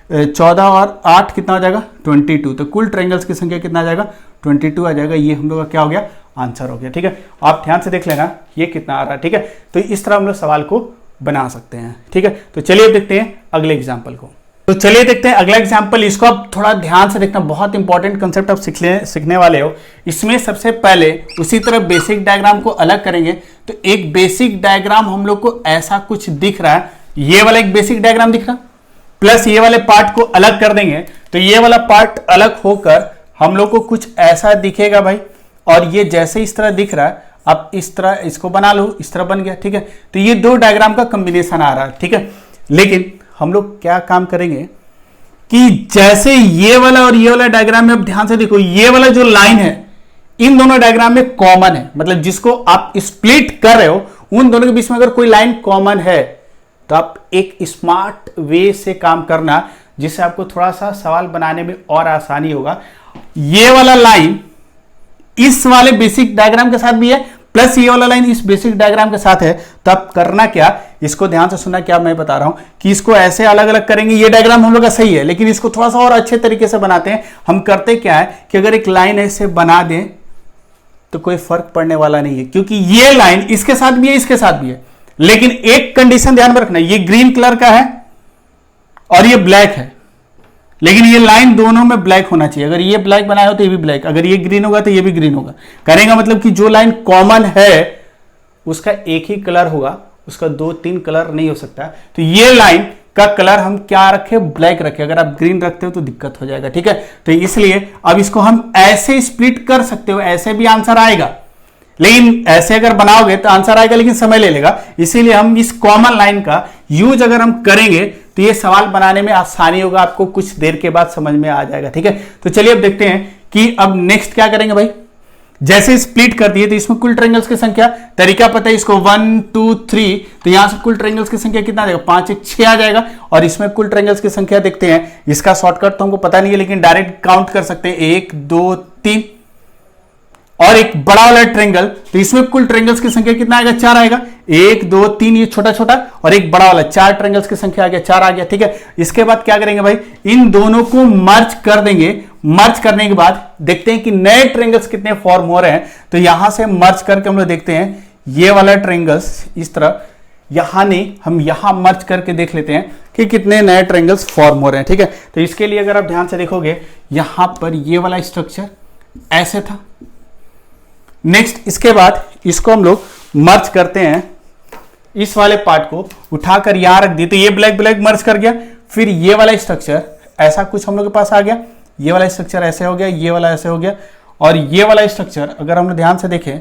Speaker 1: 14 और 8 कितना हो जाएगा 22, तो कुल ट्रायंगल्स की संख्या कितना आ जाएगा 22 आ जाएगा। ये हम लोग का क्या हो गया आंसर हो गया। ठीक है, आप ध्यान से देख लेना ये कितना आ रहा है। ठीक है, तो इस तरह हम लोग सवाल को बना सकते हैं। ठीक है, तो चलिए देखते हैं अगले एग्जाम्पल को। तो चलिए देखते हैं अगला एग्जाम्पल। इसको आप थोड़ा ध्यान से देखना, बहुत इंपॉर्टेंट कंसेप्ट आप सीखने वाले हो। इसमें सबसे पहले उसी तरह बेसिक डायग्राम को अलग करेंगे। तो एक बेसिक डायग्राम हम लोग को ऐसा कुछ दिख रहा है, ये वाला एक बेसिक डायग्राम दिख रहा, प्लस ये वाले पार्ट को अलग कर देंगे तो ये वाला पार्ट अलग होकर हम लोग को कुछ ऐसा दिखेगा भाई। और ये जैसे इस तरह दिख रहा है, अब इस तरह इसको बना लो, इस तरह बन गया। ठीक है, तो ये दो डायग्राम का कॉम्बिनेशन आ रहा है। ठीक है, लेकिन हम लोग क्या काम करेंगे कि जैसे ये वाला और ये वाला डायग्राम में अब ध्यान से देखो, ये वाला जो लाइन है इन दोनों डायग्राम में कॉमन है, मतलब जिसको आप स्प्लिट कर रहे हो उन दोनों के बीच में अगर कोई लाइन कॉमन है तो आप एक स्मार्ट वे से काम करना, जिससे आपको थोड़ा सा सवाल बनाने में और आसानी होगा। ये वाला लाइन इस वाले बेसिक डायग्राम के साथ भी है, प्लस ये वाला लाइन इस बेसिक डायग्राम के साथ है। तो आप करना क्या, इसको ध्यान से सुनना, क्या मैं बता रहा हूं कि इसको ऐसे अलग अलग करेंगे। ये डायग्राम हम लोग का सही है, लेकिन इसको थोड़ा सा और अच्छे तरीके से बनाते हैं। हम करते क्या है कि अगर एक लाइन ऐसे बना दें तो कोई फर्क पड़ने वाला नहीं है, क्योंकि ये लाइन इसके साथ भी है, इसके साथ भी है। लेकिन एक कंडीशन ध्यान में रखना, ये ग्रीन कलर का है और ये ब्लैक है, लेकिन ये लाइन दोनों में ब्लैक होना चाहिए। अगर ये ब्लैक बनाया हो तो ये भी ब्लैक, अगर ये ग्रीन होगा तो ये भी ग्रीन होगा। करेगा मतलब कि जो लाइन कॉमन है उसका एक ही कलर होगा, उसका 2-3 कलर नहीं हो सकता। तो ये लाइन का कलर हम क्या रखे, ब्लैक रखे। अगर आप ग्रीन रखते हो तो दिक्कत हो जाएगा। ठीक है, तो इसलिए अब इसको हम ऐसे स्प्लिट कर सकते हो, ऐसे भी आंसर आएगा, लेकिन ऐसे अगर बनाओगे तो आंसर आएगा लेकिन समय ले लेगा। इसीलिए हम इस कॉमन लाइन का यूज अगर हम करेंगे तो ये सवाल बनाने में आसानी होगा, आपको कुछ देर के बाद समझ में आ जाएगा। ठीक है, तो चलिए अब देखते हैं कि अब नेक्स्ट क्या करेंगे भाई। जैसे स्प्लिट कर दिए तो इसमें कुल ट्रायंगल्स की संख्या, तरीका पता है इसको 1 2 3, तो यहां से कुल ट्रायंगल्स की संख्या कितना आ जाएगा 5 1 6 आ जाएगा। और इसमें कुल ट्रायंगल्स की संख्या देखते हैं, इसका शॉर्टकट तो हमको पता नहीं है, लेकिन डायरेक्ट काउंट कर सकते हैं 1 2 3 और एक बड़ा वाला ट्रायंगल, तो इसमें कुल ट्रायंगल्स की संख्या कितना आएगा 4 आएगा। 1 2 3 ये छोटा छोटा और एक बड़ा वाला, 4 ट्रायंगल्स की संख्या आ गया, 4 आ गया। ठीक है, इसके बाद क्या करेंगे भाई, इन दोनों को मर्ज कर देंगे। मर्ज करने के बाद देखते हैं कि नए ट्रायंगल्स कितने फॉर्म हो रहे हैं। तो यहां से मर्ज करके हम लोग देखते हैं ये वाला ट्रायंगल्स इस तरह, यहां नहीं, हम यहां मर्ज करके देख लेते हैं कि कितने नए ट्रायंगल्स फॉर्म हो रहे हैं। ठीक है, तो इसके लिए अगर आप ध्यान से देखोगे, यहां पर ये वाला स्ट्रक्चर ऐसे था। नेक्स्ट इसके बाद इसको हम लोग मर्ज करते हैं, इस वाले पार्ट को उठाकर यहां रख दी तो ये ब्लैक ब्लैक मर्ज कर गया। फिर ये वाला स्ट्रक्चर ऐसा कुछ हम लोग के पास आ गया, ये वाला स्ट्रक्चर ऐसे हो गया, ये वाला ऐसे हो गया। और ये वाला स्ट्रक्चर अगर हम लोग ध्यान से देखें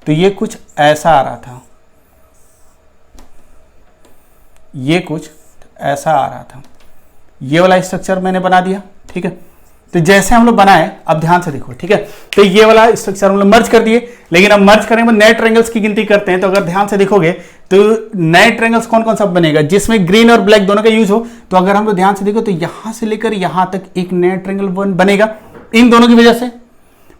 Speaker 1: तो ये कुछ ऐसा आ रहा था, ये कुछ ऐसा आ रहा था। ये वाला स्ट्रक्चर मैंने बना दिया। ठीक है, तो जैसे हम लोग बनाए, अब ध्यान से देखो। ठीक है, तो ये वाला स्ट्रक्चर हम लोग मर्ज कर दिए, लेकिन अब मर्ज करने में नए ट्रायंगल्स की गिनती करते हैं। तो अगर ध्यान से देखोगे तो नए ट्रायंगल्स कौन कौन सा बनेगा, जिसमें ग्रीन और ब्लैक दोनों का यूज हो। तो अगर हम लोग ध्यान से देखो तो यहां से लेकर यहां तक एक नया ट्रायंगल बनेगा इन दोनों की वजह से।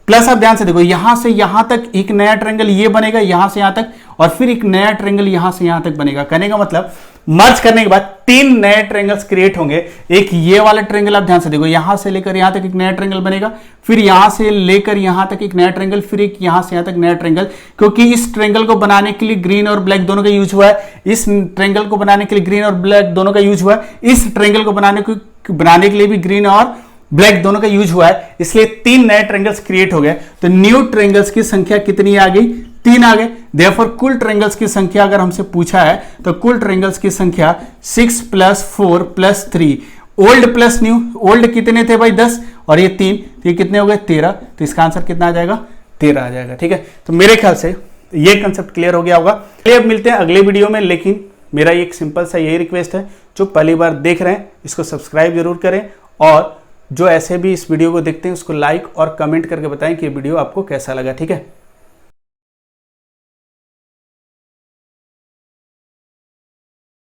Speaker 1: प्लस आप ध्यान से देखो, यहां से यहां तक एक नया ट्रायंगल ये बनेगा, यहां से यहां तक, और फिर एक नया ट्रायंगल यहां से यहां तक बनेगा। कहने का मतलब मर्ज करने के बाद 3 नए ट्रायंगल्स क्रिएट होंगे। एक ये वाला ट्रायंगल, आप ध्यान से देखो, यहां से लेकर यहां तक एक नया ट्रायंगल बनेगा, फिर यहां से लेकर यहां तक एक नया ट्रायंगल, फिर एक यहां से यहां तक नया ट्रायंगल। क्योंकि इस ट्रायंगल को बनाने के लिए ग्रीन और ब्लैक दोनों का यूज हुआ है, इस ट्रायंगल को बनाने के लिए ग्रीन और ब्लैक दोनों का यूज हुआ है, इस ट्रायंगल को बनाने के लिए भी ग्रीन और ब्लैक दोनों का यूज हुआ है, इसलिए 3 नए ट्रायंगल्स क्रिएट हो गए। तो न्यू ट्रायंगल्स की संख्या कितनी आ गई, 3 आ गए। देयरफॉर कुल ट्रायंगल्स की संख्या अगर हमसे पूछा है तो कुल ट्रायंगल्स की संख्या 6 + 4 + 3, ओल्ड प्लस न्यू। ओल्ड कितने थे भाई 10 और ये 3, तो ये कितने हो गए 13। तो इसका आंसर कितना आ जाएगा 13 आ जाएगा। ठीक है, तो मेरे ख्याल से ये कंसेप्ट क्लियर हो गया होगा। चलिए अब मिलते हैं अगले वीडियो में, लेकिन मेरा एक सिंपल सा यही रिक्वेस्ट है, जो पहली बार देख रहे हैं इसको सब्सक्राइब जरूर करें, और जो ऐसे भी इस वीडियो को देखते हैं उसको लाइक और कमेंट करके बताएं कि ये वीडियो आपको कैसा लगा। ठीक है।